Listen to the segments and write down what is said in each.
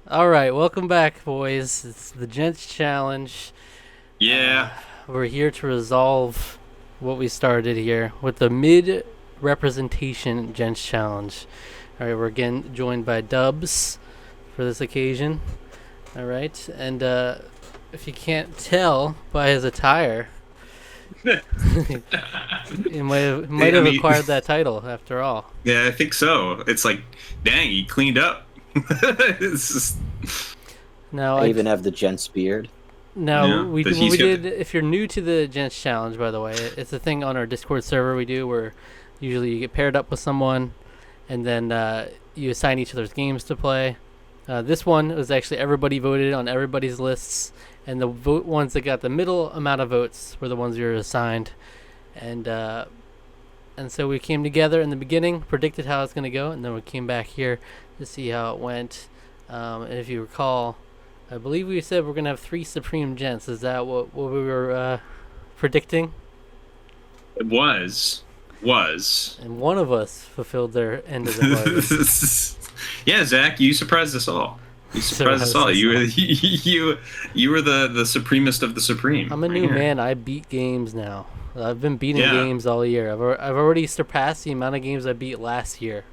All right, welcome back, boys. It's the Gents Challenge. Yeah. We're here to resolve what we started here with the mid representation Gents Challenge. All right, we're again joined by Dubs for this occasion. All right, and if you can't tell by his attire, he might I have mean, acquired that title after all. yeah, I think so. It's like, dang, he cleaned up. It's just, Now, I even have the gents beard. No, yeah, we but what he's we got. did. If you're new to the Gents Challenge, by the way, it's a thing on our Discord server we do where usually you get paired up with someone, and then you assign each other's games to play. This one was actually everybody voted on everybody's lists, and the ones that got the middle amount of votes were the ones you were assigned, and so we came together in the beginning, predicted how it's gonna go, and then we came back here to see how it went. And if you recall, I believe we said we're gonna have 3 Supreme Gents. Is that what we were predicting? It was. And one of us fulfilled their end of the bargain. Yeah, Zach, you surprised us all. You surprised us all. You were you were the supremest of the supreme. I'm a right new here. man. I beat games now. I've been beating Yeah, games all year. I've already surpassed the amount of games I beat last year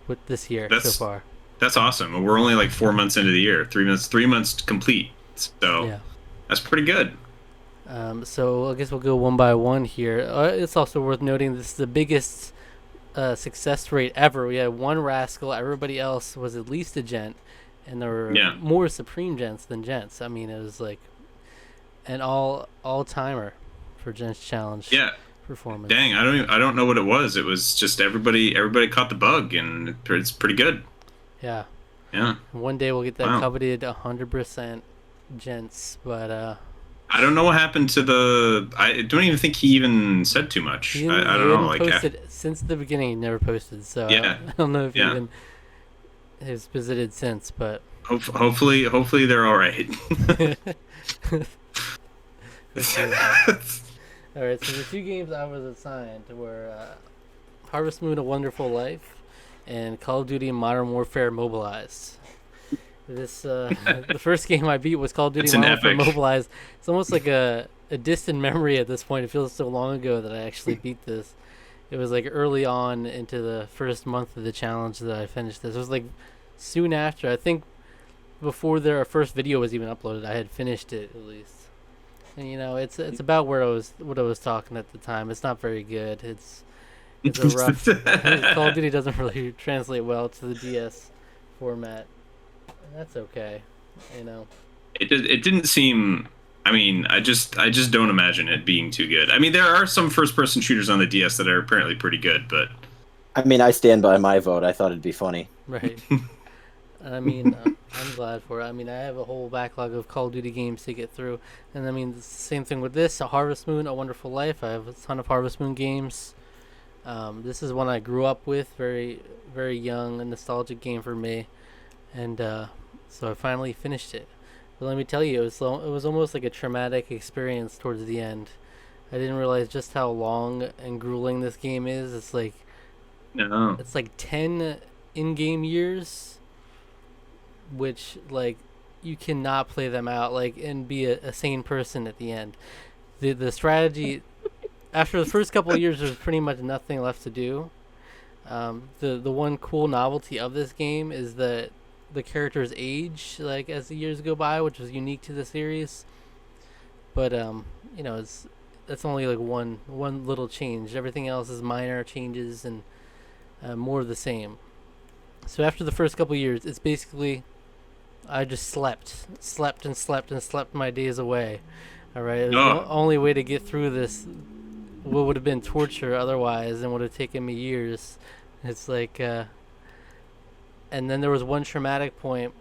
with this year so that's far. that's awesome. We're only like 4 months into the year. 3 months complete. So Yeah. that's pretty good. So I guess we'll go one by one here. It's also worth noting this is the biggest success rate ever. We had one rascal. Everybody else was at least a gent, and there were Yeah. more Supreme Gents than Gents. I mean, it was like an all timer for Gents Challenge Yeah. performance. Dang, I don't know what it was. It was just everybody caught the bug, and it's pretty good. Yeah. Yeah. One day we'll get that Wow. coveted 100% Gents, but I don't know what happened to the. I don't even think he even said too much. I he don't know. hadn't Like, posted since the beginning. He never posted, so yeah, I don't know if he yeah. even has visited since, but. Hopefully they're all right. Alright, so the 2 games I was assigned were Harvest Moon: A Wonderful Life and Call of Duty Modern Warfare Mobilized. This the first game I beat was Call of Duty It's an Modern Warfare epic. Mobilized. It's almost like a distant memory at this point. It feels so long ago that I actually beat this. It was like early on into the first month of the challenge that I finished this. It was like soon after. I think before their first video was even uploaded, I had finished it at least. And it's about where I was what I was talking at the time. It's not very good. It's a rough. Call of Duty doesn't really translate well to the DS format. That's okay, you know. It didn't seem. I mean, I just don't imagine it being too good. I mean, there are some first person shooters on the DS that are apparently pretty good, but I mean, I stand by my vote. I thought it'd be funny. Right. I mean, I'm glad for it. I mean, I have a whole backlog of Call of Duty games to get through, and I mean, it's the same thing with this. A Harvest Moon: A Wonderful Life. I have a ton of Harvest Moon games. This is one I grew up with, very, very young, a nostalgic game for me, and so I finally finished it. But let me tell you, it was almost like a traumatic experience towards the end. I didn't realize just how long and grueling this game is. no. It's like 10 in-game years, which like you cannot play them out like and be a sane person at the end. The strategy after the first couple of years, there's pretty much nothing left to do. The one cool novelty of this game is that the characters age like as the years go by, which was unique to the series. But it's that's only like one little change. Everything else is minor changes and more of the same. So after the first couple of years, it's basically I just slept and slept and slept my days away. All right, it was the Oh, only way to get through this. What would have been torture otherwise, and would have taken me years. It's like, and then there was one traumatic point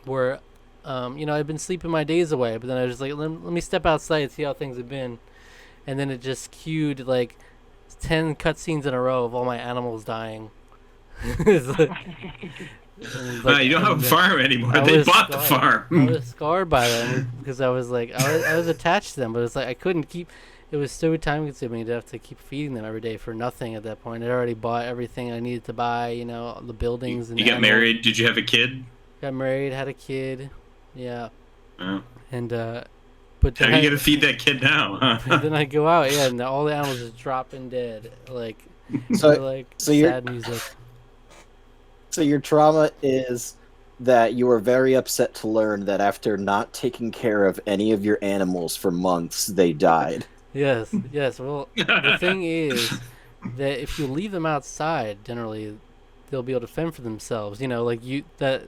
where, I'd been sleeping my days away, but then I was just like, let me step outside and see how things have been, and then it just cued like 10 cutscenes in a row of all my animals dying. It's like, you don't have a farm anymore. I They was bought the scarred. I farm. was scarred by them because I was like, I was attached to them, but it's like I couldn't keep. It was so time consuming to have to keep feeding them every day for nothing at that point. I already bought everything I needed to buy, the You, buildings and you got animals. married. Did you have a kid? got married, had a kid. Yeah, Oh. and but How then are you gonna feed that kid now? but then I go out, yeah, and all the animals just dropping dead, like So, to like so your sad music. so your trauma is that you were very upset to learn that after not taking care of any of your animals for months, they died. Yes, yes. Well, the thing is that if you leave them outside, generally they'll be able to fend for themselves. You know, like you that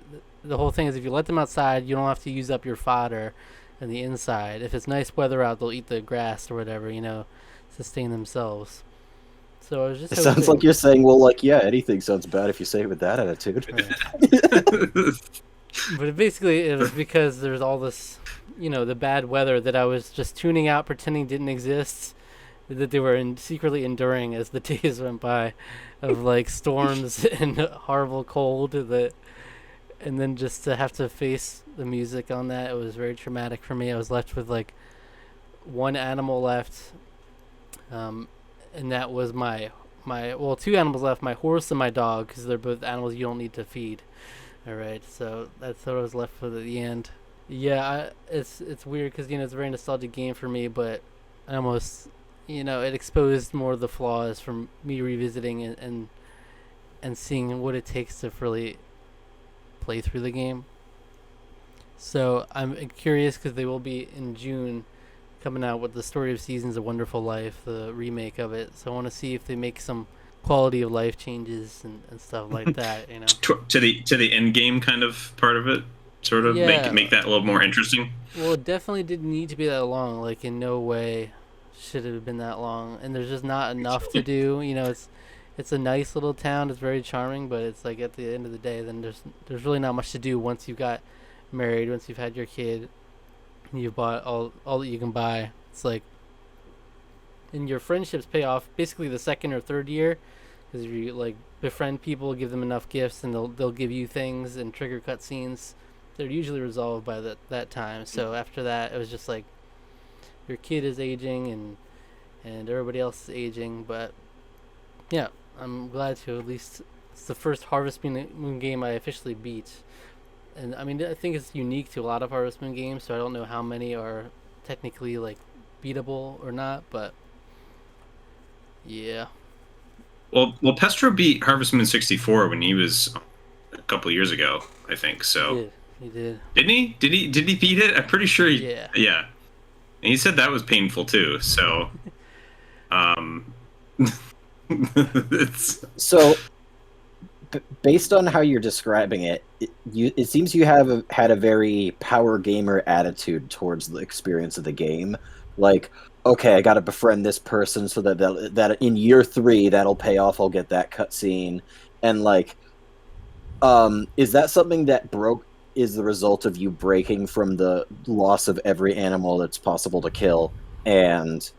the whole thing is if you let them outside, you don't have to use up your fodder in the inside. If it's nice weather out, they'll eat the grass or whatever. You know, sustain themselves. So I was just It sounds like hoping. you're saying, well, like, yeah, anything sounds bad if you say it with that attitude. Right. But basically, it was because there's all this, the bad weather that I was just tuning out, pretending didn't exist, that they were secretly enduring as the days went by, of like storms and horrible cold. And then just to have to face the music on that, it was very traumatic for me. I was left with like one animal left, and that was my two animals left, my horse and my dog, because they're both animals you don't need to feed. All right, so that's what I was left with at the end. Yeah, it's weird because it's a very nostalgic game for me, but I almost it exposed more of the flaws from me revisiting and seeing what it takes to really play through the game. So I'm curious because they will be in June coming out with the Story of Seasons: A Wonderful Life, the remake of it. So I want to see if they make some quality of life changes and stuff like that. To the end game kind of part of it, sort of Yeah. make that a little more interesting. Well, it definitely didn't need to be that long. Like, in no way should it have been that long. And there's just not enough to do. It's a nice little town. It's very charming, but it's like at the end of the day, then there's really not much to do once you've got married, once you've had your kid, and you've bought all that you can buy. It's like, and your friendships pay off basically the second or third year, because if you like befriend people, give them enough gifts, and they'll give you things and trigger cutscenes. They're usually resolved by that time. So after that, it was just like your kid is aging and everybody else is aging. But yeah, I'm glad to at least it's the first Harvest Moon game I officially beat. And I mean, I think it's unique to a lot of Harvest Moon games, so I don't know how many are technically like beatable or not. But yeah. Well, Pestro beat Harvest Moon 64 when he was a couple years ago, I think. So He did. didn't he? Did he beat it? I'm pretty sure he. Yeah. Yeah. And he said that was painful too. So, it's So, based on how you're describing it, it seems you have had a very power gamer attitude towards the experience of the game. Like, okay, I got to befriend this person so that in year 3 that'll pay off. I'll get that cutscene, and like, is that something that is the result of you breaking from the loss of every animal that's possible to kill and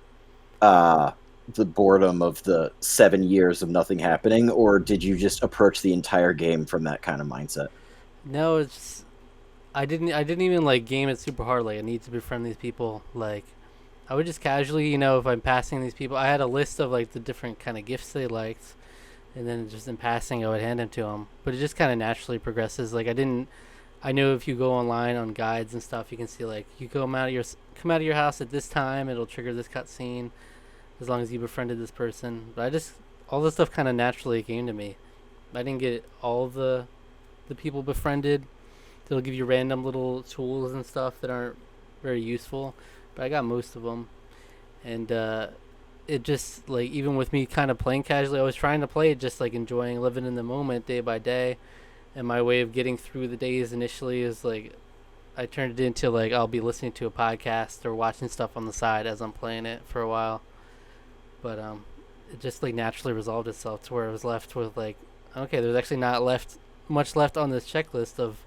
the boredom of the 7 years of nothing happening, or did you just approach the entire game from that kind of mindset? No, it's I didn't even like game it super hard. Like I need to befriend these people. Like I would just casually, if I'm passing these people, I had a list of like the different kind of gifts they liked, and then just in passing, I would hand them to them. But it just kind of naturally progresses. Like I know if you go online on guides and stuff, you can see like you come out of your house at this time, it'll trigger this cutscene, as long as you befriended this person. But all this stuff kind of naturally came to me. I didn't get all of the people befriended. They'll give you random little tools and stuff that aren't very useful, but I got most of them. And it just like even with me kind of playing casually, I was trying to play it just like enjoying living in the moment day by day. And my way of getting through the days initially is like I turned it into like I'll be listening to a podcast or watching stuff on the side as I'm playing it for a while. But it just like naturally resolved itself to where I was left with like, okay, there's actually not much left on this checklist of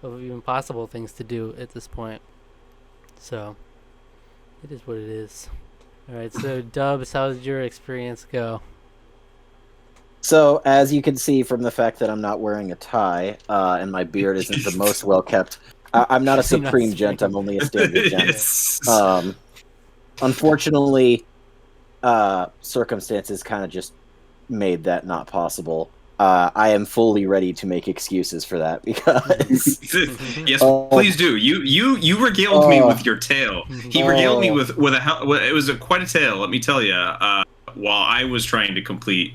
even possible things to do at this point. So it is what it is. All right, so Dubs, how did your experience go? So, as you can see from the fact that I'm not wearing a tie and my beard isn't the most well kept, I'm not a You're not supreme gent. supreme. I'm only a standard gent. Yes. Unfortunately, circumstances kind of just made that not possible. I am fully ready to make excuses for that because Yes, oh, please do. You regaled me oh, with your tale. He regaled me oh, with it was quite a tale, let me tell you. While I was trying to complete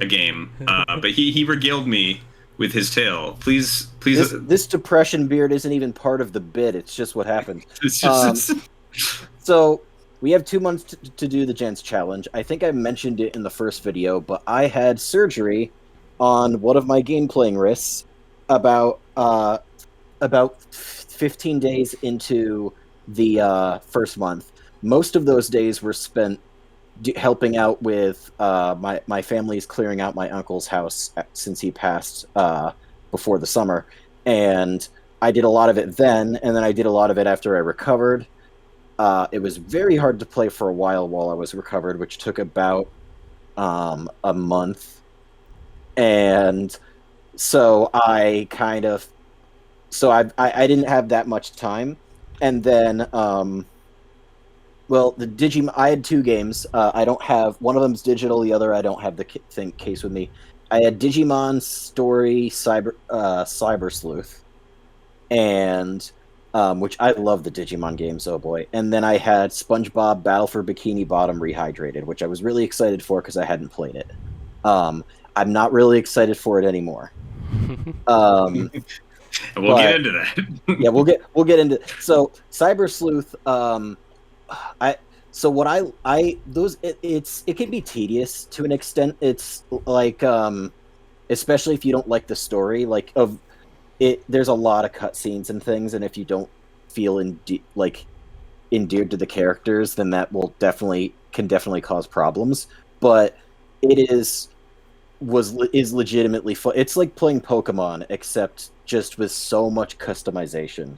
a game, but he regaled me with his tale. Please. this depression beard isn't even part of the bit. It's just what happened. It's just Um, so we have 2 months to do the Gents challenge. I think I mentioned it in the first video, but I had surgery on one of my game playing wrists about 15 days into the first month. Most of those days were spent helping out with my family's clearing out my uncle's house since he passed before the summer, and I did a lot of it then, and then I did a lot of it after I recovered. It was very hard to play for a while I was recovered, which took about a month, and so I didn't have that much time, and then well, the Digimon. I had two games. I don't have one of them's digital. The other I don't have the case with me. I had Digimon Story Cyber Sleuth, and which I love the Digimon games. Oh boy! And then I had SpongeBob Battle for Bikini Bottom Rehydrated, which I was really excited for because I hadn't played it. I'm not really excited for it anymore. Um, We'll get but into that. yeah, we'll get into so Cyber Sleuth. I so what I those it can be tedious to an extent. It's like especially if you don't like the story like of it. There's a lot of cutscenes and things, and if you don't feel like endeared to the characters, then that will definitely cause problems. But it is legitimately fun. It's like playing Pokemon, except just with so much customization,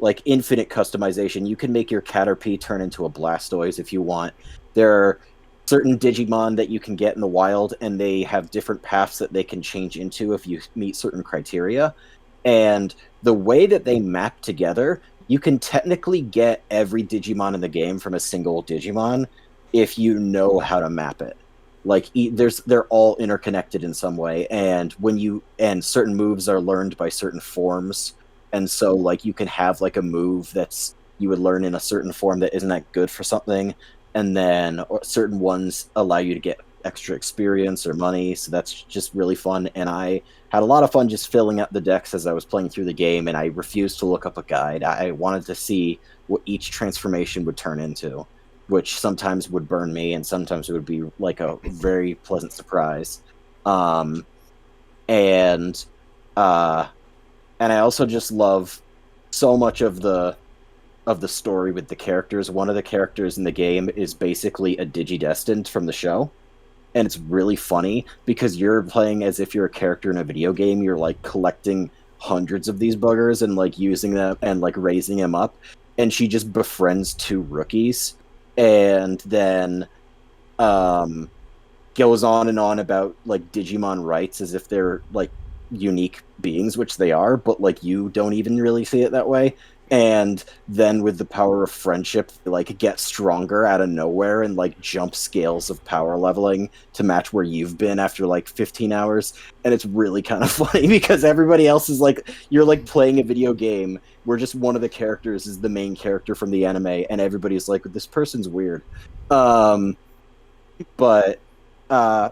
like infinite customization. You can make your Caterpie turn into a Blastoise if you want. There are certain Digimon that you can get in the wild, and they have different paths that they can change into if you meet certain criteria. And the way that they map together, you can technically get every Digimon in the game from a single Digimon if you know how to map it. Like they're all interconnected in some way, and certain moves are learned by certain forms, and so like you can have like a move that's you would learn in a certain form that isn't that good for something, and then certain ones allow you to get extra experience or money. So that's just really fun, and I had a lot of fun just filling out the decks as I was playing through the game, and I refused to look up a guide. I wanted to see what each transformation would turn into, which sometimes would burn me and sometimes it would be like a very pleasant surprise. Um, and uh, and I also just love so much of the story with the characters. One of the characters in the game is basically a Digidestined from the show, and it's really funny because you're playing as if you're a character in a video game. You're like collecting hundreds of these buggers and like using them and like raising them up, and she just befriends two rookies, and then um goes on and on about like Digimon rights as if they're like unique beings, which they are, but like you don't even really see it that way. And then with the power of friendship, they, like get stronger out of nowhere and like jump scales of power leveling to match where you've been after like 15 hours. And it's really kind of funny because everybody else is like you're like playing a video game where just one of the characters is the main character from the anime, and everybody's like, this person's weird. Um, but uh,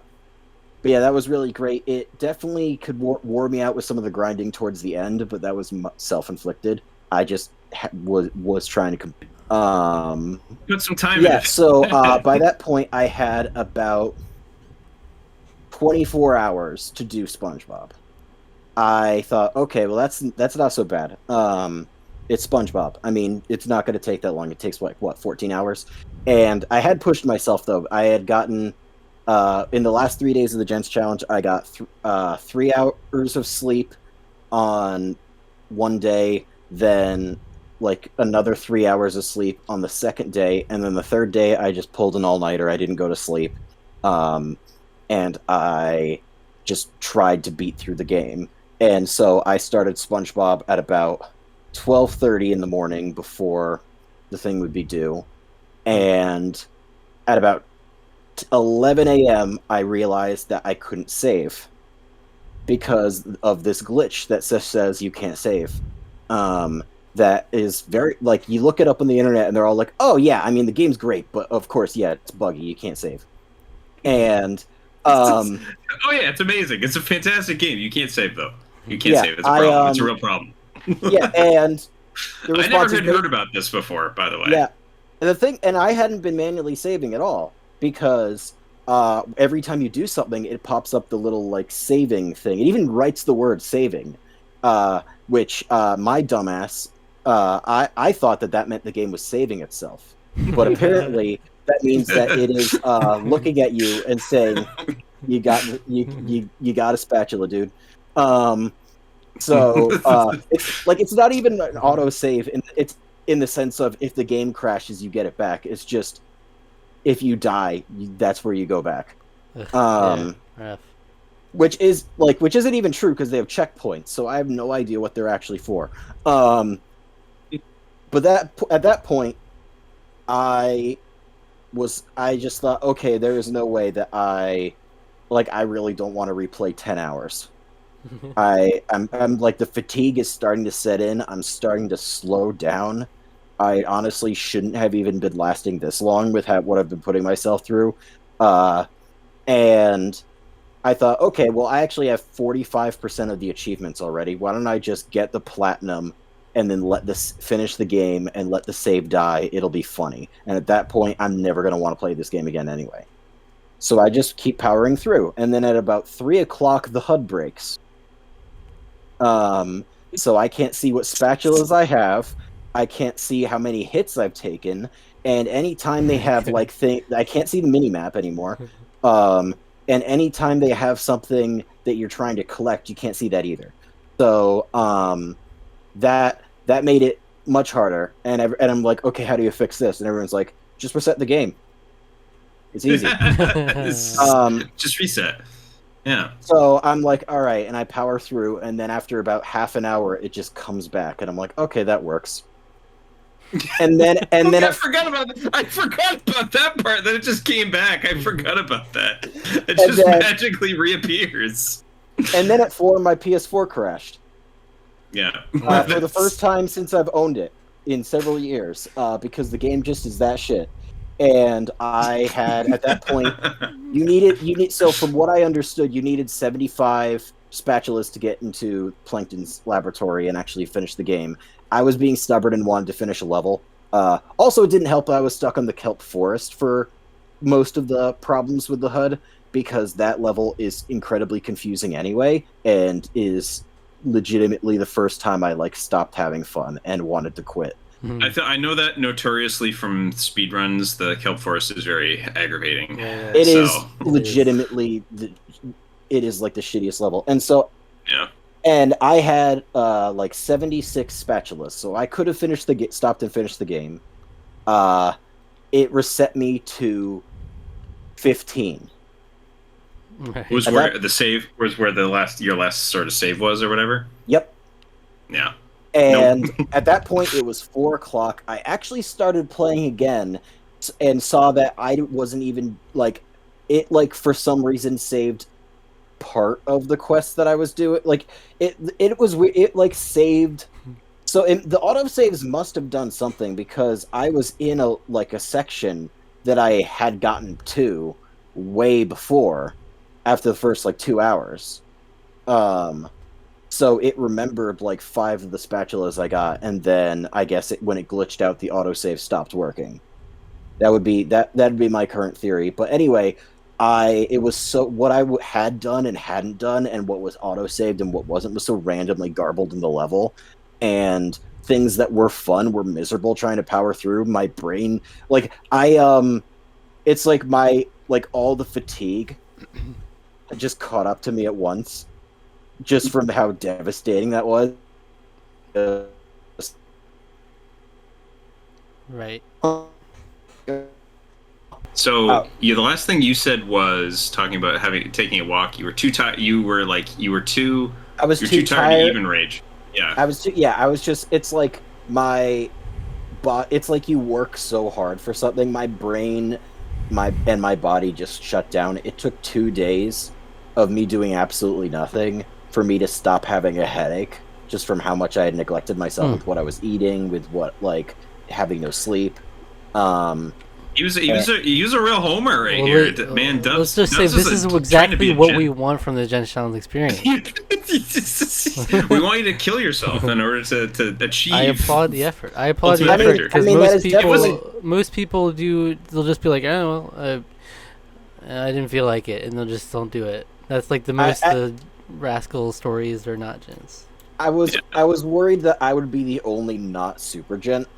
but yeah, that was really great. It definitely could wore me out with some of the grinding towards the end, but that was self-inflicted. I just was trying to Put some time yeah, in so it. by that point I had about 24 hours to do SpongeBob. I thought, okay, well that's not so bad. It's SpongeBob. I mean, it's not going to take that long. It takes like what 14 hours. And I had pushed myself though. I had gotten in the last 3 days of the Gents challenge, I got 3 hours of sleep on one day, then like another 3 hours of sleep on the second day, and then the third day I just pulled an all-nighter. I didn't go to sleep, um, and I just tried to beat through the game. And so I started SpongeBob at about 12:30 in the morning before the thing would be due, and at about 11 a.m. I realized that I couldn't save. because of this glitch that says you can't save. That is very, like, you look it up on the internet and they're all like, oh yeah, I mean the game's great, but of course, yeah, it's buggy, you can't save. And oh yeah, it's amazing. It's a fantastic game. You can't save though. You can't save. It's a problem. It's a real problem. Yeah, and the I never response had heard about this before, by the way. Yeah, and the thing, and I hadn't been manually saving at all because every time you do something, it pops up the little like saving thing. It even writes the word saving, which my dumbass, I thought that meant the game was saving itself, but apparently that means that it is looking at you and saying, you got a spatula, dude. So it's like, it's not even an auto save, it's in the sense of if the game crashes, you get it back. It's just if you die, that's where you go back. Which isn't even true because they have checkpoints. So I have no idea what they're actually for. But at that point, I just thought, okay, there is no way that I really don't want to replay 10 hours. I'm like, the fatigue is starting to set in. I'm starting to slow down. I honestly shouldn't have even been lasting this long with what I've been putting myself through. And I thought, okay, well, I actually have 45% of the achievements already. Why don't I just get the platinum and then finish the game and let the save die? It'll be funny. And at that point, I'm never going to want to play this game again anyway. So I just keep powering through. And then at about 3 o'clock, the HUD breaks. So I can't see what spatulas I have. I can't see how many hits I've taken. And anytime they have I can't see the mini-map anymore. And anytime they have something that you're trying to collect, you can't see that either. So that made it much harder. And I'm like, okay, how do you fix this? And everyone's like, just reset the game. It's easy. Just reset. Yeah. So I'm like, all right, and I power through, and then after about half an hour, it just comes back, and I'm like, okay, that works. And then I forgot about that. I forgot about that part. That it just came back. I forgot about that. It just magically reappears. And then at 4, my PS4 crashed. Yeah. For the first time since I've owned it in several years, because the game just is that shit. And I had, at that point, so from what I understood, you needed 75 spatulas to get into Plankton's laboratory and actually finish the game. I was being stubborn and wanted to finish a level. Also, it didn't help that I was stuck on the kelp forest for most of the problems with the HUD, because that level is incredibly confusing anyway, and is legitimately the first time I stopped having fun and wanted to quit. I know that notoriously from speedruns, the kelp forest is very aggravating. It is legitimately it is like the shittiest level. And so and I had 76 spatulas, so I could have stopped and finished the game. It reset me to 15. Was where the save was, where your last sort of save was, or whatever? Yep. Yeah. And at that point, it was 4 o'clock. I actually started playing again and saw that I wasn't even, it, for some reason, saved part of the quest that I was doing. It saved... So the autosaves must have done something, because I was in a section that I had gotten to way before, after the first, 2 hours. So it remembered 5 of the spatulas I got, and then I guess when it glitched out, the autosave stopped working. That'd be my current theory. But anyway, it was what I had done and hadn't done, and what was autosaved and what wasn't, was so randomly garbled in the level, and things that were fun were miserable trying to power through. My brain, it's all the fatigue just caught up to me at once. Just from how devastating that was. Right. So the last thing you said was talking about taking a walk. You were too tired. I was too tired to even rage. Yeah. I was just. It's like it's like you work so hard for something. My brain, my body just shut down. It took 2 days of me doing absolutely nothing for me to stop having a headache just from how much I had neglected myself with what I was eating, with what like having no sleep. He was a real homer right here, man. Let's Dubs. just say Dubs this is is trying to be exactly a what gent. we want from the Gents Challenge experience. We want you to kill yourself in order to achieve. I applaud the effort. I applaud the Ultimate effort because I mean, that is most people do. They'll just be like, oh, well, I didn't feel like it, and they'll just don't do it. That's like the most the rascal stories are not Gents. I was worried that I would be the only not super gent,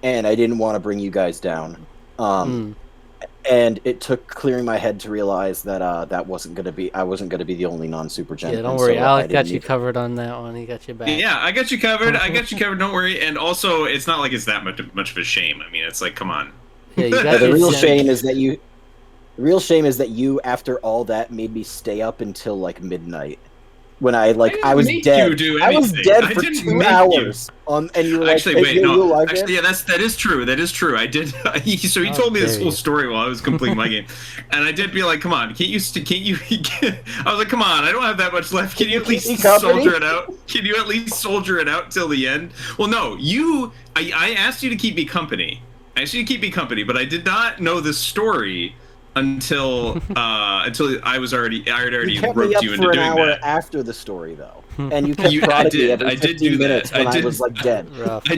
and I didn't want to bring you guys down. And it took clearing my head to realize that I wasn't gonna be the only non super gent. Yeah, don't worry, Alec got you covered on that one. He got you back. Yeah, I got you covered. Don't worry. And also, it's not like it's that much of a shame. I mean, it's like, come on. Yeah, you got the real shame is that you. The real shame is that you, after all that, made me stay up until like midnight. When I was dead. I was dead for 2 hours. And you were actually, like, wait, no. Actually, yeah, that is true. That is true. I did. He told me this whole story while I was completing my game, and I did be like, "Come on, can't you?" I was like, "Come on, I don't have that much left. Can you at least soldier it out? Can you at least soldier it out till the end?" Well, no, I asked you to keep me company. I asked you to keep me company, but I did not know this story until I had already roped you into doing that. After the story, though, and you kept prodding me every 15 minutes when I was like dead. I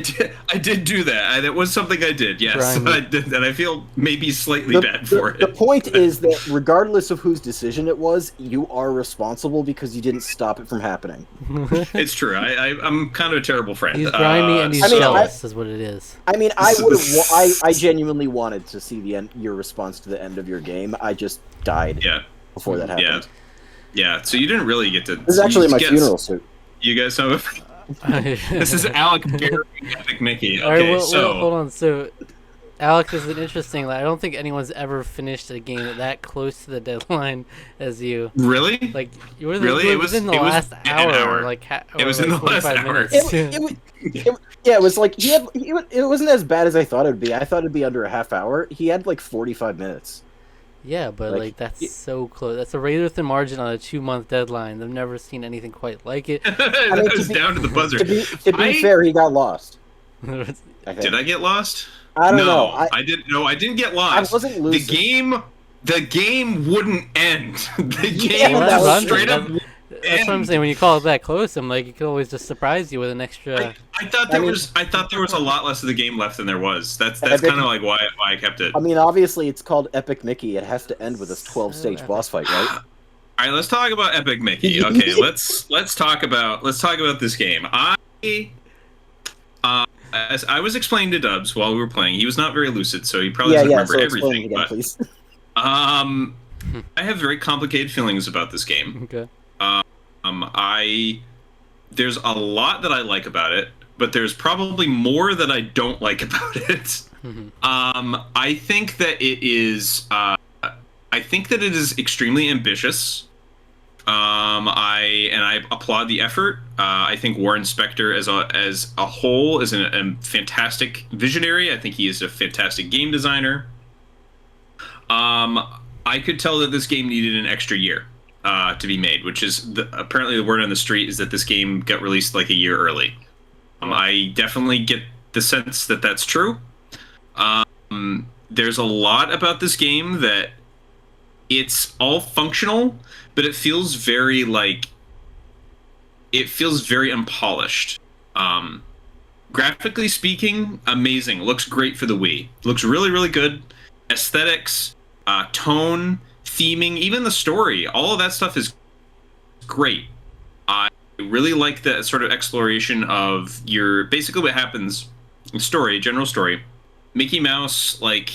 did do that. That was something I did. Yes, I did, and I feel maybe slightly bad for it. The point is that regardless of whose decision it was, you are responsible because you didn't stop it from happening. It's true. I'm kind of a terrible friend. He's grimy and he's jealous, is what it is. I mean, I genuinely wanted to see your response to the end of your game. I just died before that happened. Yeah, so you didn't really get to... This is actually my funeral suit. You guys have... This is Alec burying Epic Mickey. Okay, right, well, hold on. So, Alec is an interesting... I don't think anyone's ever finished a game that close to the deadline as you. Really? Like, you were within the last hour. It was in the last hour. It was like... it wasn't as bad as I thought it would be. I thought it would be under a half hour. He had like 45 minutes. Yeah, but that's so close. That's a razor thin margin on a 2-month deadline. I've never seen anything quite like it. That was down to the buzzer. To be fair, he got lost. Did I get lost? I don't know. I didn't. No, I didn't get lost. I wasn't losing. The game wouldn't end. The game straight up. That's what I'm saying. When you call it that close, I'm like, it could always just surprise you with an extra. I thought there was a lot less of the game left than there was. That's kind of like why I kept it. I mean, obviously, it's called Epic Mickey. It has to end with a 12-stage boss fight, right? All right, let's talk about Epic Mickey. Okay, let's talk about this game. As I was explaining to Dubs while we were playing, he was not very lucid, so he probably doesn't remember everything. Again, please. I have very complicated feelings about this game. Okay. There's a lot that I like about it, but there's probably more that I don't like about it. I think that it is. I think that it is extremely ambitious. I applaud the effort. I think Warren Spector as a whole is a fantastic visionary. I think he is a fantastic game designer. I could tell that this game needed an extra year to be made, which is apparently the word on the street is that this game got released like a year early. I definitely get the sense that that's true. There's a lot about this game that it's all functional, but it feels very unpolished. Graphically speaking, amazing. Looks great for the Wii. Looks really, really good. Aesthetics, tone, theming, even the story, all of that stuff is great. I really like the sort of exploration of basically what happens in general story. Mickey Mouse, being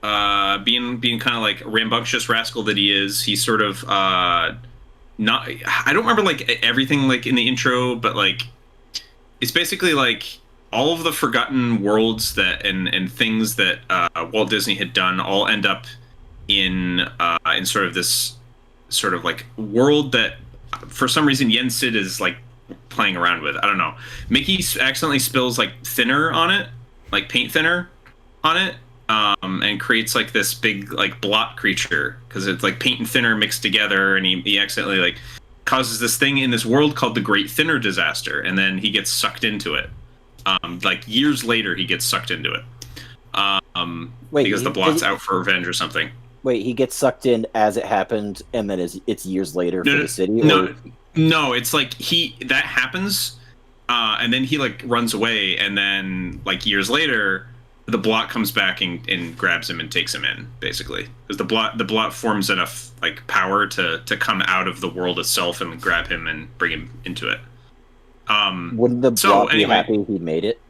kind of like a rambunctious rascal that he is, he's sort of I don't remember everything in the intro, but it's basically all of the forgotten worlds that and things that Walt Disney had done all end up in sort of this sort of world that for some reason Yen Sid is playing around with. I don't know. Mickey accidentally spills thinner on it, paint thinner on it, and creates this big blot creature because it's paint and thinner mixed together, and he accidentally causes this thing in this world called the Great Thinner Disaster, and then he gets sucked into it. Like years later, he gets sucked into it. Because the Blot's out for revenge or something. Wait, he gets sucked in as it happened, and then it's years later for the city? No, it's like that happens, and then he like runs away, and then like years later, the Blot comes back and grabs him and takes him in, basically, because the Blot forms enough like power to come out of the world itself and grab him and bring him into it. Wouldn't the Blot be happy he made it?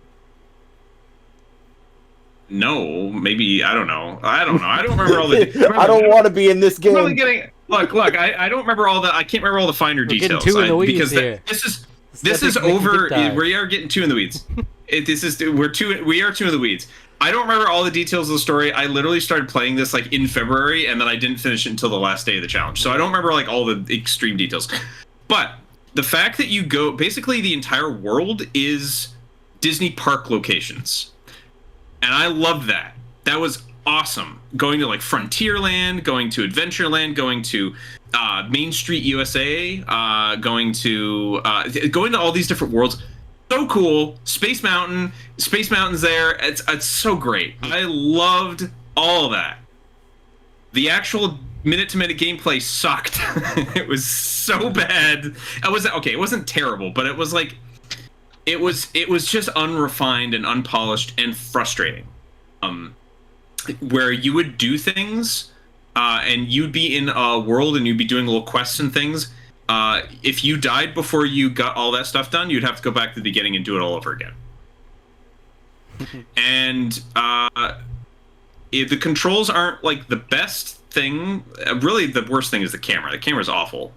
No, maybe I don't know. I don't remember all the. I don't want to be in this game. I'm really look. I don't remember all the. I can't remember all the finer details. Too in the weeds here. This is over. We are getting too in the weeds. We are too in the weeds. I don't remember all the details of the story. I literally started playing this like in February, and then I didn't finish it until the last day of the challenge. So I don't remember like all the extreme details. But the fact that you go, basically the entire world is Disney park locations. And I love that. That was awesome. Going to like Frontierland, going to Adventureland, going to Main Street USA, going to all these different worlds. So cool. Space Mountain's there. It's so great. I loved all of that. The actual minute-to-minute gameplay sucked. It was so bad. It wasn't terrible, but it was like it was just unrefined and unpolished and frustrating. Where you would do things, and you'd be in a world and you'd be doing little quests and things. If you died before you got all that stuff done, you'd have to go back to the beginning and do it all over again. And the controls aren't like the best thing. Really, the worst thing is the camera. The camera's awful.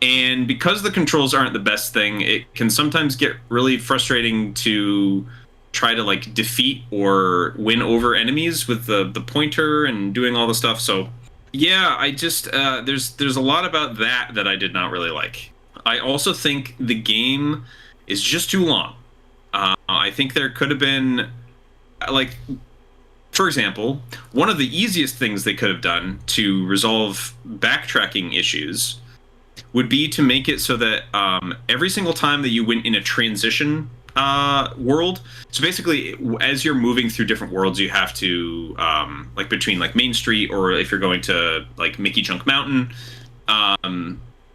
And because the controls aren't the best thing, it can sometimes get really frustrating to try to like defeat or win over enemies with the pointer and doing all the stuff. So yeah, I just there's a lot about that I did not really like. I also think the game is just too long. I think there could have been like, for example, one of the easiest things they could have done to resolve backtracking issues would be to make it so that every single time that you went in a transition world, so basically as you're moving through different worlds, you have to like between like Main Street, or if you're going to like Mickey Chunk Mountain,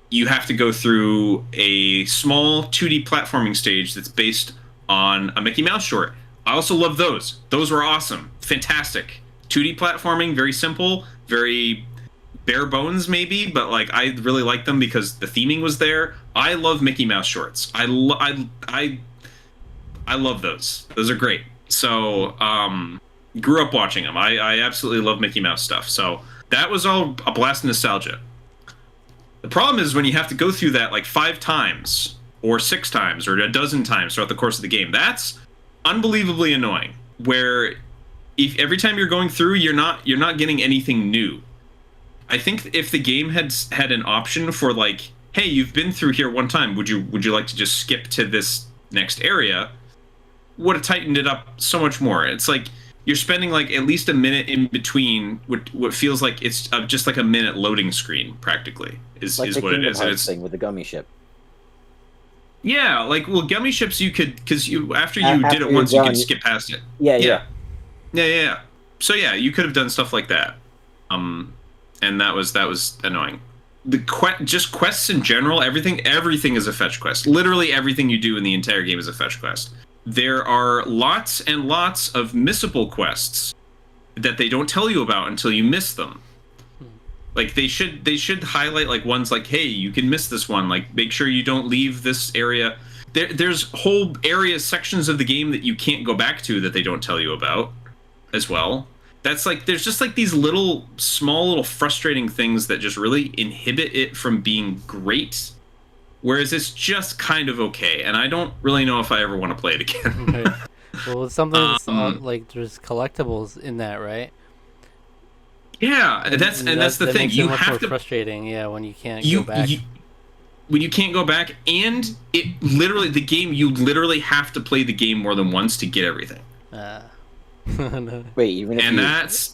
you have to go through a small 2D platforming stage that's based on a Mickey Mouse short. I also love those. Those were awesome. Fantastic. 2D platforming, very simple, very bare bones maybe, but like I really like them because the theming was there. I love Mickey Mouse shorts. I love those. Those are great. So grew up watching them. I absolutely love Mickey Mouse stuff. So that was all a blast of nostalgia. The problem is when you have to go through that like 5 times or 6 times or a dozen times throughout the course of the game. That's unbelievably annoying. Where if every time you're going through, you're not getting anything new. I think if the game had an option for like, hey, you've been through here one time, would you like to just skip to this next area? Would have tightened it up so much more. It's like you're spending like at least a minute in between what feels like it's just like a minute loading screen practically is like what it is. And it's thing with the gummy ship. Yeah, like gummy ships you could, because after you did it once you could skip past it. Yeah. So yeah, you could have done stuff like that. And that was annoying. Just quests in general, everything is a fetch quest. Literally everything you do in the entire game is a fetch quest. There are lots and lots of missable quests that they don't tell you about until you miss them. Like they should highlight like ones like, hey, you can miss this one. Like make sure you don't leave this area. There's whole areas, sections of the game that you can't go back to that they don't tell you about as well. That's like, there's just like these small little frustrating things that just really inhibit it from being great. Whereas it's just kind of okay, and I don't really know if I ever want to play it again. Right. Well, it's something that's like there's collectibles in that, right? Yeah, that's the thing. You have to frustrating, yeah, when you can't go back. When you can't go back, and you literally have to play the game more than once to get everything. No. Wait, even if you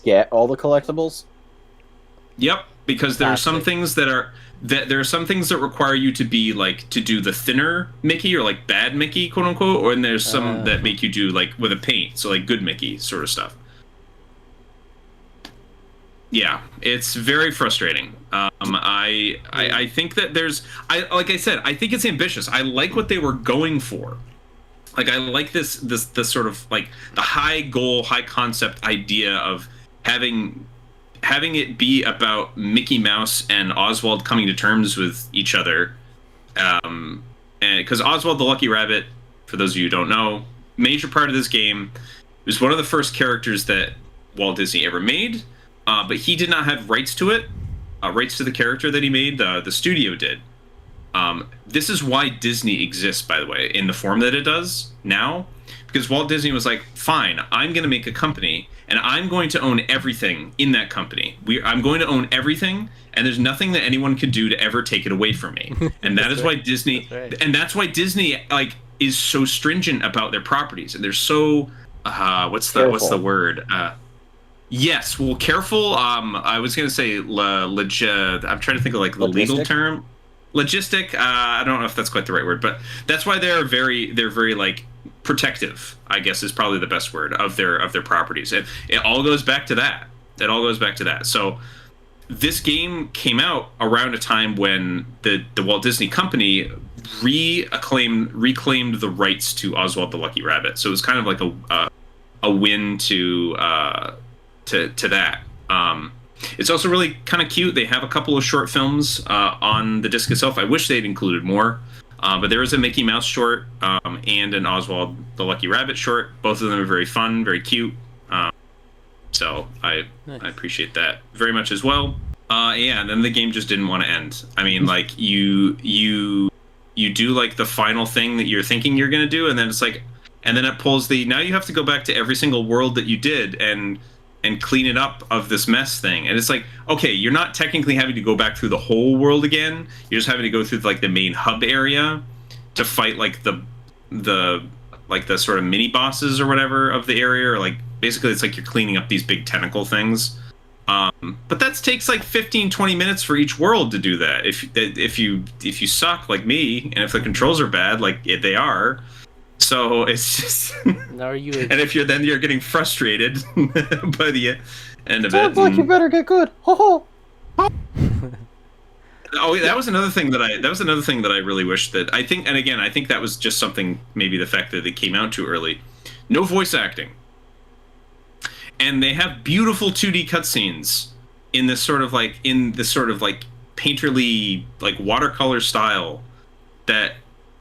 get all the collectibles? Yep, because there are some things that are that there are some things that require you to be like to do the thinner Mickey or like bad Mickey, quote unquote, or and there's some that make you do like with a paint, so like good Mickey sort of stuff. Yeah, it's very frustrating. I think that like I said, I think it's ambitious. I like what they were going for. Like I like this sort of like the high goal, high concept idea of having it be about Mickey Mouse and Oswald coming to terms with each other. And because Oswald the Lucky Rabbit, for those of you who don't know, major part of this game, was one of the first characters that Walt Disney ever made. But he did not have rights to it, rights to the character that he made. The studio did. This is why Disney exists, by the way, in the form that it does now. Because Walt Disney was like, fine, I'm going to make a company, and I'm going to own everything in that company. I'm going to own everything, and there's nothing that anyone could do to ever take it away from me. And that is why Disney, and that's why Disney like is so stringent about their properties, and they're so what's the word? Yes, well, careful. I was gonna say I'm trying to think of like the legal term, logistic. I don't know if that's quite the right word, but that's why they're very like protective, I guess is probably the best word of their properties. And it all goes back to that. So this game came out around a time when the Walt Disney Company reclaimed the rights to Oswald the Lucky Rabbit. So it was kind of like a win to that. It's also really kind of cute. They have a couple of short films on the disc itself. I wish they'd included more, but there is a Mickey Mouse short and an Oswald the Lucky Rabbit short. Both of them are very fun, very cute. So I appreciate that very much as well. Yeah, and then the game just didn't want to end. I mean, like you do like the final thing that you're thinking you're gonna do, and then it's like, and then it pulls now you have to go back to every single world that you did and clean it up of this mess thing. And it's like, okay, you're not technically having to go back through the whole world again. You're just having to go through like the main hub area to fight like the sort of mini bosses or whatever of the area, or like basically it's like you're cleaning up these big tentacle things. But that takes like 15-20 minutes for each world to do that. If you suck like me, and if the controls are bad like they are, so it's just Now and if you're getting frustrated by the end of Sounds it. like you better get good. Ho ho. Oh, that was another thing that I really wish that I think that was just something, maybe the fact that it came out too early. No voice acting. And they have beautiful 2D cutscenes in this sort of like painterly like watercolor style that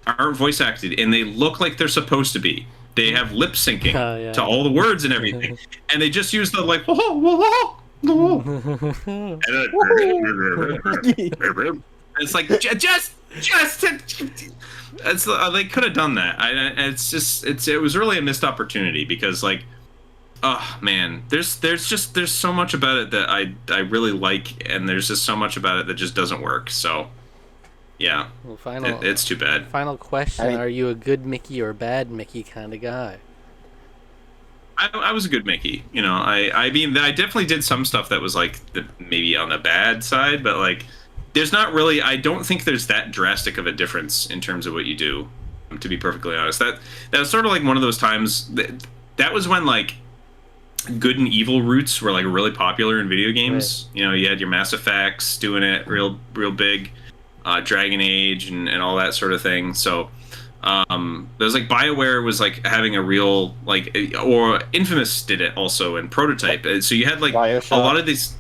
aren't voice acted, and they look like they're supposed to be. They have lip syncing to all the words and everything, and they just use the like. It's like they could have done that. It was really a missed opportunity, because like, oh man, there's so much about it that I really like, and there's just so much about it that just doesn't work. So. Yeah, well, it's too bad. Final question: are you a good Mickey or bad Mickey kind of guy? I was a good Mickey. You know, I mean, I definitely did some stuff that was like maybe on the bad side, but like, there's not really. I don't think there's that drastic of a difference in terms of what you do. To be perfectly honest, that was sort of like one of those times that was when like good and evil roots were like really popular in video games. Right. You know, you had your Mass Effects doing it real big. Dragon Age and all that sort of thing. So there's like BioWare was like having a real like, or Infamous did it also in Prototype. So you had like BioShock. A lot of these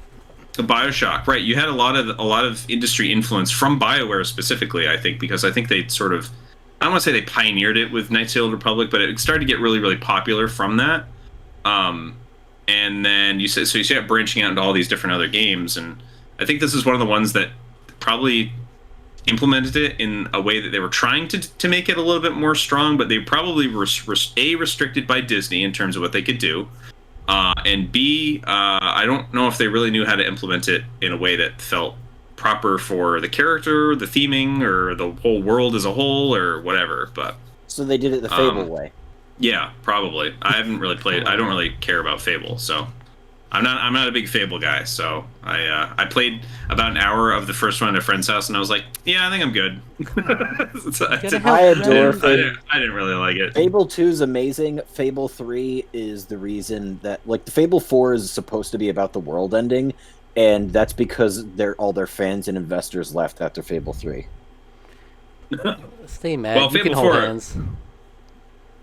BioShock, right? You had a lot of industry influence from BioWare specifically, I think, because I think they sort of, I don't want to say they pioneered it with Knights of the Old Republic, but it started to get really popular from that. And then you start branching out into all these different other games, and I think this is one of the ones that probably implemented it in a way that they were trying to make it a little bit more strong, but they probably were restricted by Disney in terms of what they could do, and B, I don't know if they really knew how to implement it in a way that felt proper for the character, the theming, or the whole world as a whole, or whatever. But so they did it the Fable way. Yeah, probably. I haven't really played. I don't really care about Fable, so I'm not a big Fable guy, so I played about an hour of the first one at a friend's house, and I was like, yeah, I think I'm good. So I adore I didn't really like it. Fable 2 is amazing. Fable 3 is the reason that, like, the Fable 4 is supposed to be about the world ending, and that's because all their fans and investors left after Fable 3. Stay mad. Well, You can Fable hold 4 hands.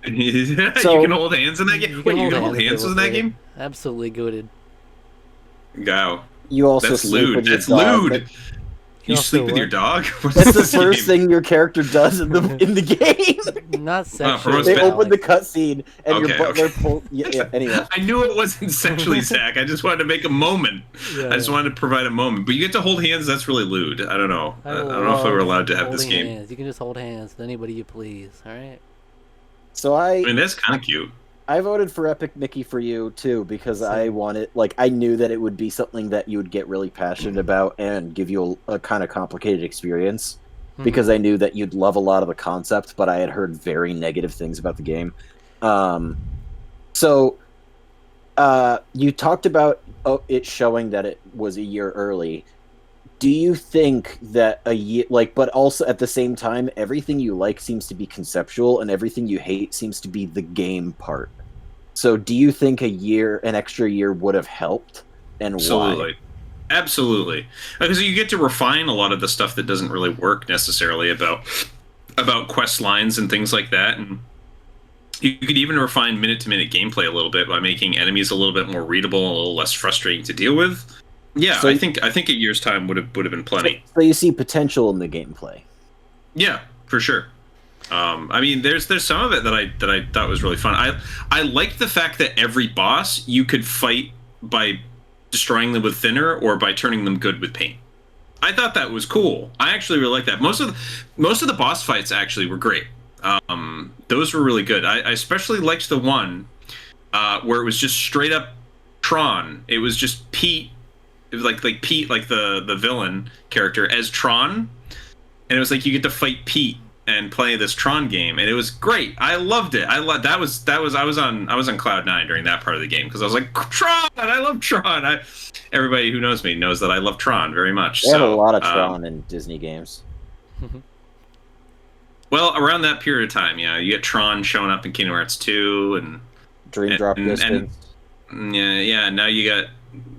You can hold hands in that game. Wait, you can hold hands in that game? Absolutely goated. Go. You also That's sleep lewd. with your That's dog. lewd. You sleep with your dog? That's the first thing your character does in the game. Not sexually. They open the cutscene and your Okay, butler okay. pulls. Yeah, anyway. I knew it wasn't sexually, Zach. I just wanted to make a moment. I just wanted to provide a moment. But you get to hold hands. That's really lewd. I don't know. I don't know if we were allowed to have this game. Hands. You can just hold hands with anybody you please. All right. So I mean, that's kind of cute. I voted for Epic Mickey for you too because I wanted, like, I knew that it would be something that you would get really passionate about and give you a kind of complicated experience. Because I knew that you'd love a lot of the concept, but I had heard very negative things about the game. So you talked about it showing that it was a year early. Do you think that a year, like, but also at the same time, everything you like seems to be conceptual, and everything you hate seems to be the game part? So, do you think an extra year would have helped, and Absolutely. why? Absolutely, because you get to refine a lot of the stuff that doesn't really work necessarily about quest lines and things like that, and you could even refine minute-to-minute gameplay a little bit by making enemies a little bit more readable, a little less frustrating to deal with. Yeah, so I think a year's time would have been plenty. So you see potential in the gameplay. Yeah, for sure. I mean, there's some of it that I thought was really fun. I liked the fact that every boss you could fight by destroying them with thinner or by turning them good with paint. I thought that was cool. I actually really liked that. Most of the boss fights actually were great. Those were really good. I especially liked the one where it was just straight up Tron. It was just Pete. It was like Pete, like the villain character as Tron, and it was like you get to fight Pete and play this Tron game, and it was great. I loved it. I was on cloud nine during that part of the game because I was like, Tron. I love Tron. Everybody who knows me knows that I love Tron very much. They have a lot of Tron in Disney games. Well, around that period of time, yeah, you get Tron showing up in Kingdom Hearts 2 and Dream Drop Distance. Yeah.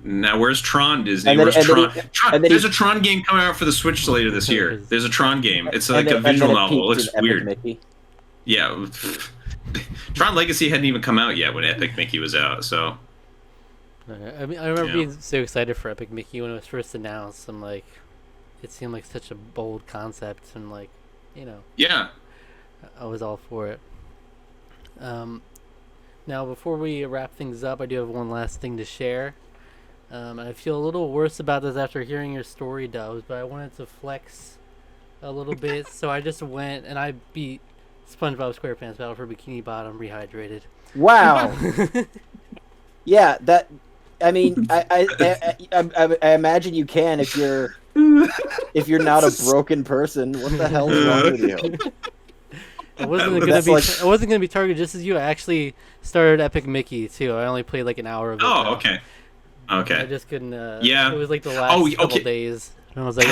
Now where's Tron, Disney? Where's Tron? There's a Tron game coming out for the Switch later this year. There's a Tron game. It's like a visual novel. It looks weird. Mickey. Yeah. Tron Legacy hadn't even come out yet when Epic Mickey was out, so. I mean, I remember being so excited for Epic Mickey when it was first announced. I'm like, it seemed like such a bold concept, and like, Yeah. I was all for it. Now, before we wrap things up, I do have one last thing to share. I feel a little worse about this after hearing your story, Dubs, but I wanted to flex a little bit, so I just went and I beat SpongeBob SquarePants Battle for Bikini Bottom Rehydrated. Wow. Yeah, that. I mean, I imagine you can if you're not a broken person. What the hell is wrong with you? It wasn't gonna be targeted just as you. I actually started Epic Mickey too. I only played like an hour of it. Oh, okay. Okay. I just couldn't. Yeah. It was like the last couple days. And I was like,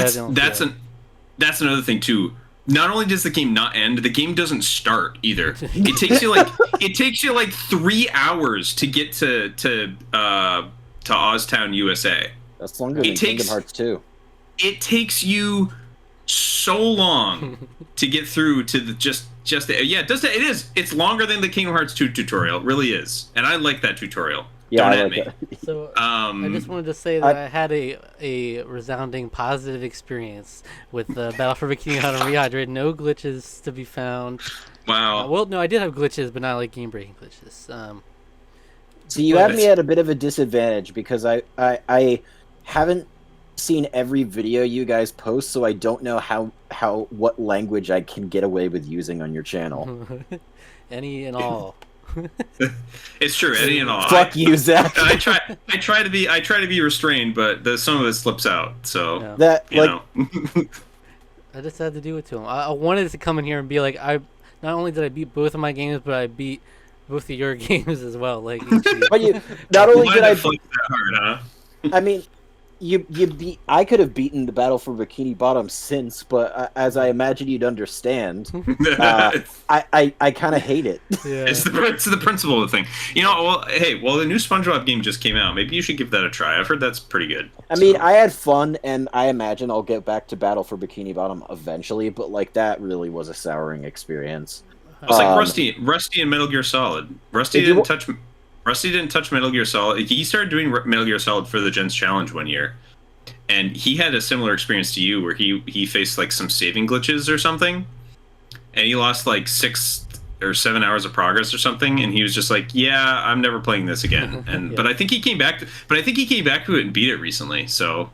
that's another thing too. Not only does the game not end, the game doesn't start either. It takes you like 3 hours to get to Oztown, USA. That's longer than Kingdom Hearts 2. It takes you so long to get through to the it is. It's longer than the Kingdom Hearts 2 tutorial. It really is. And I like that tutorial. Yeah, Don't at me. So I just wanted to say that I had a resounding positive experience with Battle for Bikini Bottom Rehydrated. No glitches to be found. Wow. Well, no, I did have glitches, but not like game-breaking glitches. So you have me at a bit of a disadvantage because I haven't seen every video you guys post, so I don't know what language I can get away with using on your channel. Any and all. It's true, any and all. Fuck you, Zach. I try to be restrained, but some of it slips out. So yeah. That I just had to do it to him. I wanted to come in here and be like, not only did I beat both of my games, but I beat both of your games as well. Like, each But you not only Why did did I, it flex that hard, huh? I mean, you beat. I could have beaten the Battle for Bikini Bottom since, but as I imagine you'd understand, I kind of hate it. yeah. It's the principle of the thing. You know, well, hey, well, the new SpongeBob game just came out. Maybe you should give that a try. I've heard that's pretty good. I mean, I had fun, and I imagine I'll get back to Battle for Bikini Bottom eventually. But like that really was a souring experience. It's like Rusty and Metal Gear Solid. Rusty didn't touch Metal Gear Solid. He started doing Metal Gear Solid for the Gents Challenge one year, and he had a similar experience to you, where he faced like some saving glitches or something, and he lost like 6 or 7 hours of progress or something, and he was just like, "Yeah, I'm never playing this again." And Yeah. but I think he came back to it and beat it recently. So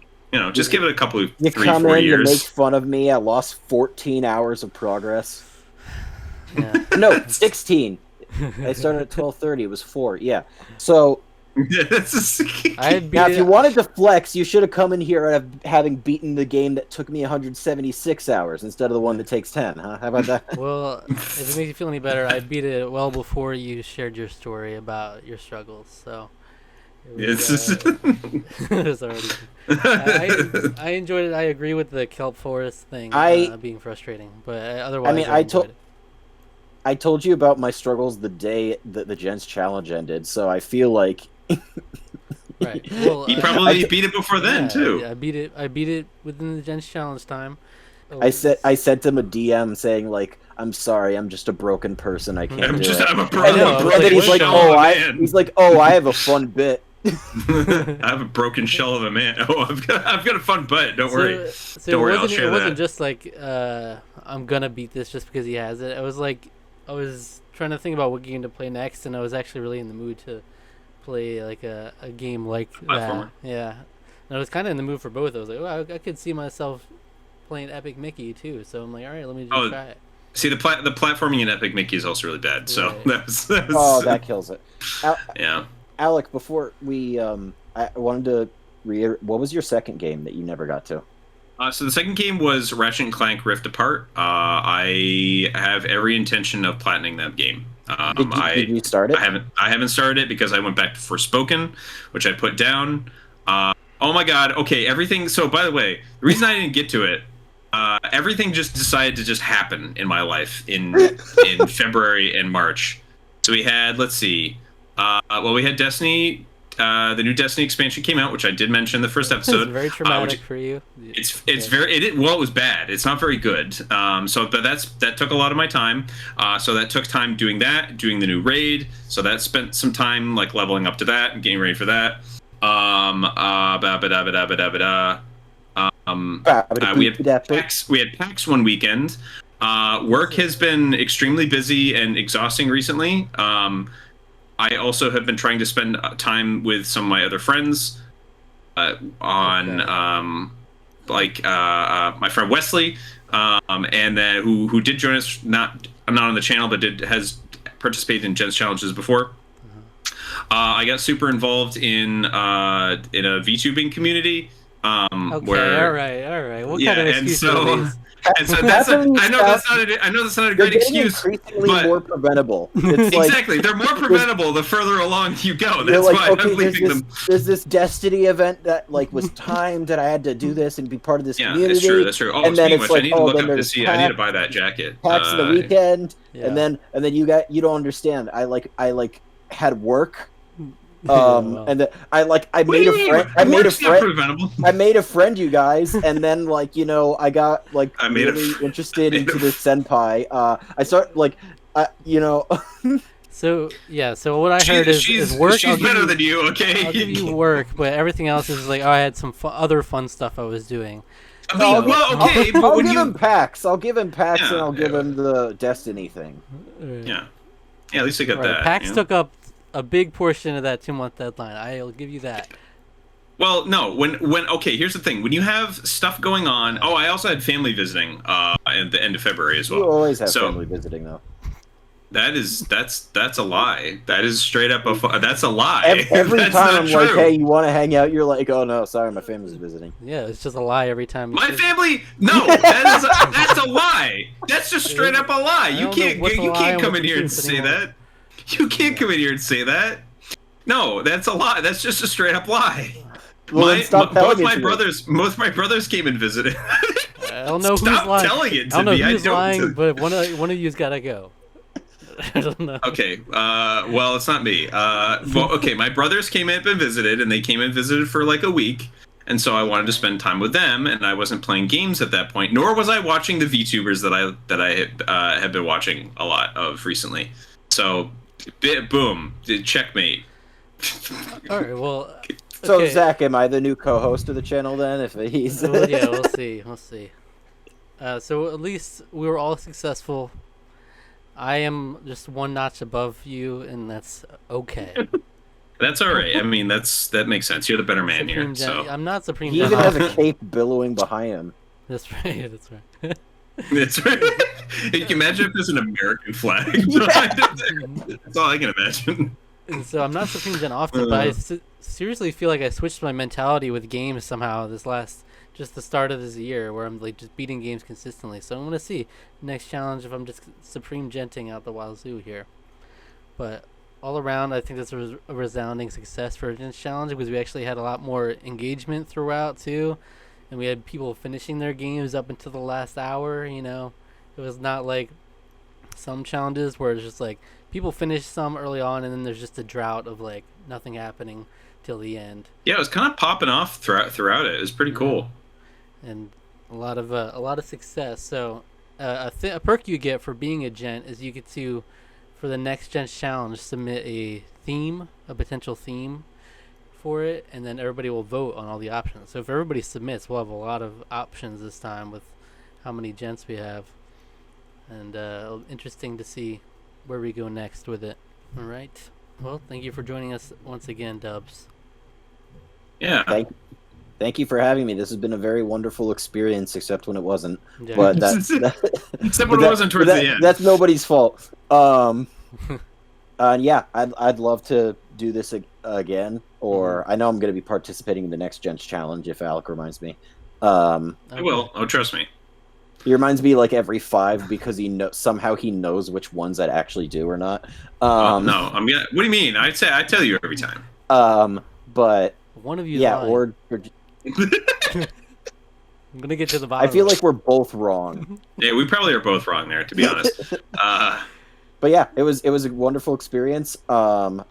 just give it a couple of You 3, come 4 in, you years. make fun of me. I lost 14 hours of progress. Yeah. No, 16. I started at 12:30. It was 4. Yeah. So I beat now, if you it. wanted to flex, you should have come in here having beaten the game that took me 176 hours instead of the one that takes 10. Huh? How about that? Well, if it makes you feel any better, I beat it well before you shared your story about your struggles. So it was already. I enjoyed it. I agree with the kelp forest thing being frustrating, but otherwise, I mean, enjoyed it. I told you about my struggles the day that the Gents Challenge ended, so I feel like Right. Well, He probably beat it before then too. Yeah, I beat it within the Gents Challenge time. I sent him a DM saying like, "I'm sorry, I'm just a broken person. I can't do it." I'm a And broken then he's like, shell "Oh, of a man. he's like, oh, I have a fun bit." I have a broken shell of a man. Oh, I've got a fun butt. Don't worry. So Don't worry, it I'll share wasn't that. just like I'm gonna beat this just because he has it. It was like I was trying to think about what game to play next, and I was actually really in the mood to play like a game like that. Platformer. Yeah, and I was kind of in the mood for both. I was like, oh, I could see myself playing Epic Mickey too. So I'm like, all right, let me just try it. See, the platforming in Epic Mickey is also really bad. So Right. that was Oh, that kills it. yeah. Alec, before we, I wanted to reiterate, what was your second game that you never got to? So the second game was Ratchet and Clank Rift Apart. I have every intention of platining that game. Did you start it? I haven't started it because I went back to Forspoken, which I put down. Oh my god. Okay, everything. So by the way, the reason I didn't get to it, everything just decided to just happen in my life in February and March. So we had, let's see. We had Destiny. The new Destiny expansion came out, which I did mention in the first episode. It's very traumatic for you. It was bad. It's not very good. But that took a lot of my time. So that took time doing the new raid. So that spent some time like leveling up to that and getting ready for that. We had PAX one weekend. Work has been extremely busy and exhausting recently. I also have been trying to spend time with some of my other friends my friend Wesley, and then who did join us. I'm not on the channel, but has participated in Gents challenges before. I got super involved in a VTubing community. All right. What kind of excuse are these? And so that's I know that's not a great excuse, increasingly but more preventable. It's exactly, they're more preventable the further along you go. That's like, why I'm leaving them. There's this Destiny event that like was timed that I had to do this and be part of this community. That's true. Oh, and then speaking it's of which, like, I need to look then up to see. I need to buy that jacket. PAX the weekend, Yeah. and then you don't understand. I had work. And then I made a friend. I made a friend, you guys, and then I got really interested into this senpai. I start So what I heard is work. She's better than you, okay? I'll give you work, but everything else is like, I had some other fun stuff I was doing. I'll give him PAX. I'll give him PAX, and I'll give him the Destiny thing. Yeah, at least I got that. PAX took up a big portion of that 2-month deadline. I'll give you that. Well, no, here's the thing. When you have stuff going on, I also had family visiting at the end of February as well. You always have family visiting, though. That's a lie. That is straight up that's a lie. Every That's time not I'm true. like, hey, you want to hang out? You're like, oh no, sorry, my family's visiting. Yeah, it's just a lie every time. My family? No, that's a lie. That's just straight up a lie. You can't come in here and say that. You can't come in here and say that. No, that's a lie. That's just a straight up lie. Well, then stop telling both it my to me. both my brothers came and visited. I don't know who's Stop lying. telling it to I don't know me. who's lying, but one of you's gotta go. I don't know. Okay, well, it's not me. Well, okay, my brothers came in and visited, and they came and visited for like a week, and so I wanted to spend time with them, and I wasn't playing games at that point, nor was I watching the VTubers that I have been watching a lot of recently. So, boom, checkmate. All right, well. So, Okay. Zach, am I the new co-host of the channel then? If he's Well, yeah, we'll see. We'll see. So at least we were all successful. I am just one notch above you, and that's okay. That's all right. I mean, that makes sense. You're the better man Supreme here. Gen- So I'm not Supreme he Gen. even has a cape billowing behind him. That's right. That's right. it's you can imagine if there's an American flag behind it. That's all I can imagine. And so I'm not Supreme Gen often, but I seriously feel like I switched my mentality with games somehow just the start of this year, where I'm like just beating games consistently. So I'm gonna see next challenge if I'm just Supreme Genting out the wazoo here. But all around, I think this was a resounding success for this challenge because we actually had a lot more engagement throughout too, and we had people finishing their games up until the last hour. You know, it was not like some challenges where it's just like people finish some early on and then there's just a drought of like nothing happening till the end. Yeah, it was kind of popping off throughout it. It was pretty cool. And a lot of success. So a perk you get for being a gent is you get to, for the next Gent challenge, submit a potential theme for it, and then everybody will vote on all the options. So if everybody submits, we'll have a lot of options this time with how many gents we have, and interesting to see where we go next with it. All right. Well, thank you for joining us once again, Dubs. Yeah. Thank you for having me. This has been a very wonderful experience, except when it wasn't. Yeah. But Except when it wasn't towards the end. That's nobody's fault. Yeah, I'd love to do this again, or I know I'm going to be participating in the next Gents challenge if Alec reminds me. I will. Oh, trust me. He reminds me like every 5 because somehow he knows which ones I'd actually do or not. No, I'm gonna. What do you mean? I tell you every time. But one of you. Yeah, or I'm gonna get to the bottom. I feel like we're both wrong. Yeah, we probably are both wrong there, to be honest. But yeah, it was a wonderful experience. I'm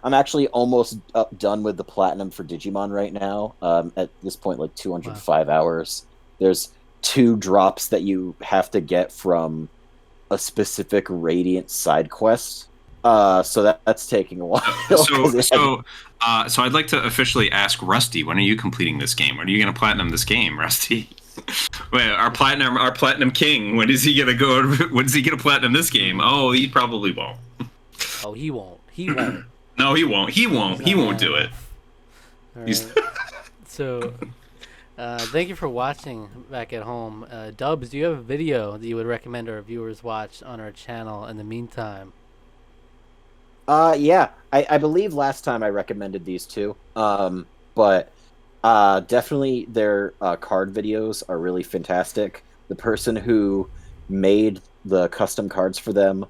actually almost done with the platinum for Digimon right now. At this point, like 205 hours. There's 2 drops that you have to get from a specific Radiant side quest. So that's taking a while. So I'd like to officially ask Rusty, when are you completing this game? When are you going to platinum this game, Rusty? Wait, our platinum king. When is he going to go? When is he going to platinum this game? Oh, he probably won't. Oh, he won't. He won't. No, he won't. He won't. He won't do it. All right. So, thank you for watching back at home. Dubs, do you have a video that you would recommend our viewers watch on our channel in the meantime? Yeah, I believe last time I recommended these 2. But definitely their card videos are really fantastic. The person who made the custom cards for them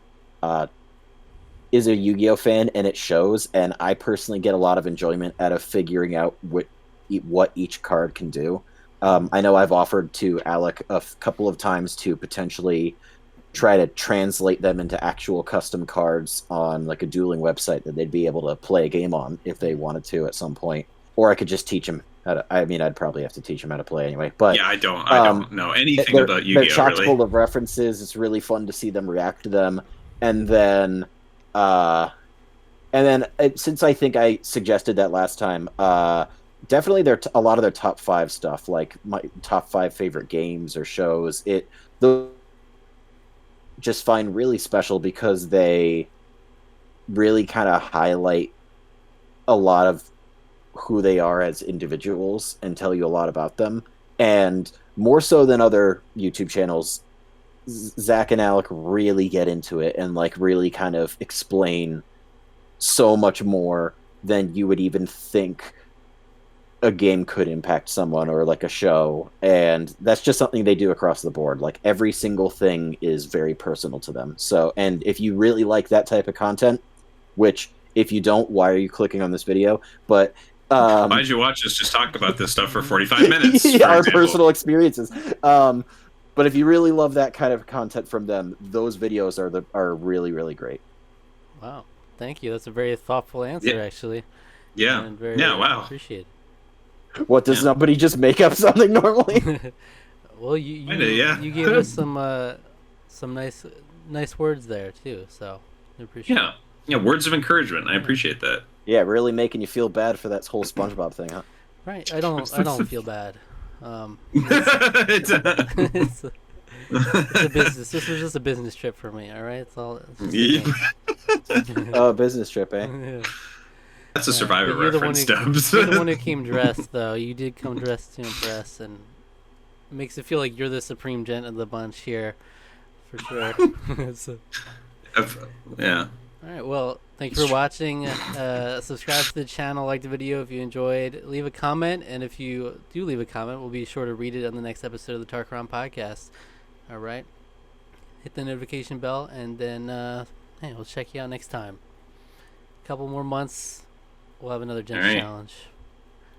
is a Yu-Gi-Oh fan, and it shows. And I personally get a lot of enjoyment out of figuring out what each card can do. I know I've offered to Alec a couple of times to potentially try to translate them into actual custom cards on like a dueling website that they'd be able to play a game on if they wanted to at some point. Or I could just teach them how to. I mean, I'd probably have to teach them how to play anyway. But yeah, I don't know anything about Yu-Gi-Oh. They're chock really. full of references. It's really fun to see them react to them, and then since I think I suggested that last time, definitely a lot of their top 5 stuff, like my top 5 favorite games or shows. Just find really special because they really kind of highlight a lot of who they are as individuals and tell you a lot about them. And more so than other YouTube channels, Zach and Alec really get into it and like really kind of explain so much more than you would even think a game could impact someone or like a show. And that's just something they do across the board. Like every single thing is very personal to them. So, and if you really like that type of content, which if you don't, why are you clicking on this video? But Why'd you watch us just talk about this stuff for 45 minutes? For our example? personal experiences. But if you really love that kind of content from them, those videos are really, really great. Wow, thank you. That's a very thoughtful answer, actually. Yeah. And very Yeah. Wow. appreciate What, does somebody just make up something normally? it. Well, you yeah. you gave us some nice words there too, so I appreciate it. Yeah. Yeah. Words of encouragement. I appreciate that. Yeah, really making you feel bad for that whole SpongeBob thing, huh? Right, I don't feel bad. It's It's a business. This was just a business trip for me. All right, it's all. It's Oh, business trip, eh? yeah. That's a Survivor But you're the one reference, who Stubbs. you're the one who came dressed, though. You did come dressed to impress, and it makes it feel like you're the supreme gent of the bunch here, for sure. Yeah. All right. Well, thank you for watching. Subscribe to the channel, like the video if you enjoyed. Leave a comment, and if you do leave a comment, we'll be sure to read it on the next episode of the Tarqaron podcast. All right. Hit the notification bell, and then hey, we'll check you out next time. A couple more months, we'll have another Gents challenge.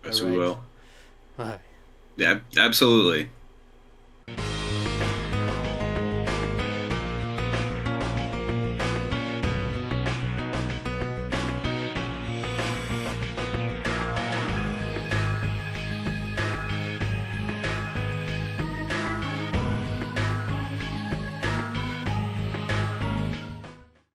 Yes, we will. All right. Yeah, absolutely.